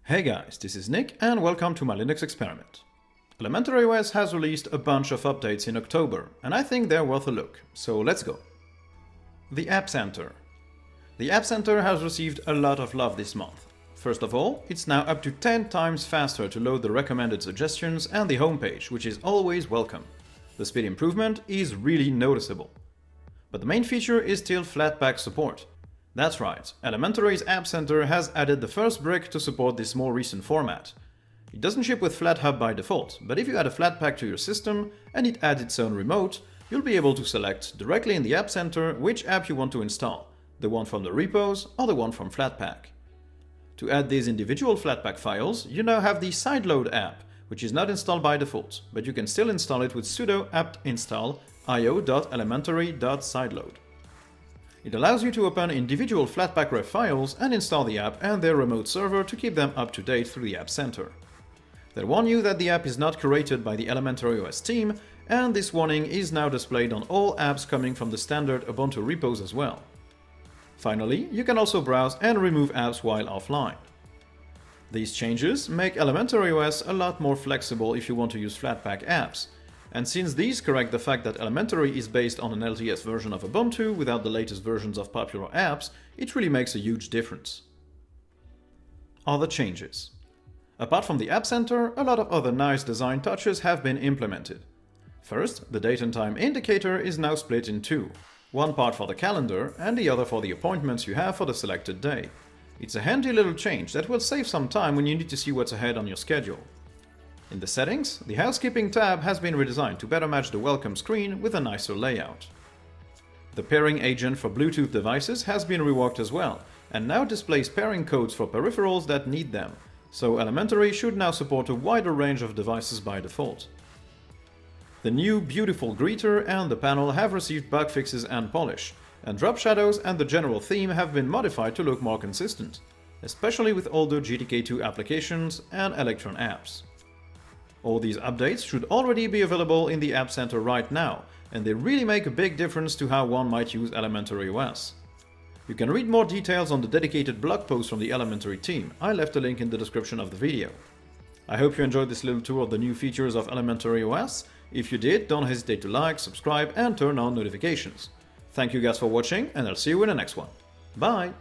Hey guys, this is Nick and welcome to my Linux experiment. Elementary OS has released a bunch of updates in October and I think they're worth a look, so let's go. The AppCenter. The AppCenter has received a lot of love this month. First of all, it's now up to 10 times faster to load the recommended suggestions and the homepage, which is always welcome. The speed improvement is really noticeable. But the main feature is still flatpak support. That's right, Elementary's AppCenter has added the first brick to support this more recent format. It doesn't ship with flathub by default, but if you add a flatpak to your system and it adds its own remote, you'll be able to select directly in the AppCenter which app you want to install, the one from the repos or the one from flatpak. To add these individual flatpak files, you now have the sideload app, which is not installed by default, but you can still install it with sudo apt install io.elementary.sideload. It allows you to open individual flatpak ref files and install the app and their remote server to keep them up to date through the AppCenter. They warn you that the app is not curated by the Elementary OS team, and this warning is now displayed on all apps coming from the standard Ubuntu repos as well. Finally, you can also browse and remove apps while offline. These changes make Elementary OS a lot more flexible if you want to use flatpak apps. And since these correct the fact that Elementary is based on an LTS version of Ubuntu without the latest versions of popular apps, it really makes a huge difference. Other changes. Apart from the AppCenter, a lot of other nice design touches have been implemented. First, the date and time indicator is now split in two. One part for the calendar and the other for the appointments you have for the selected day. It's a handy little change that will save some time when you need to see what's ahead on your schedule. In the settings, the housekeeping tab has been redesigned to better match the welcome screen with a nicer layout. The pairing agent for Bluetooth devices has been reworked as well, and now displays pairing codes for peripherals that need them, so Elementary should now support a wider range of devices by default. The new beautiful greeter and the panel have received bug fixes and polish, and drop shadows and the general theme have been modified to look more consistent, especially with older GTK2 applications and Electron apps. All these updates should already be available in the AppCenter right now, and they really make a big difference to how one might use Elementary OS. You can read more details on the dedicated blog post from the Elementary team. I left a link in the description of the video. I hope you enjoyed this little tour of the new features of Elementary OS. If you did, don't hesitate to like, subscribe and turn on notifications. Thank you guys for watching, and I'll see you in the next one. Bye!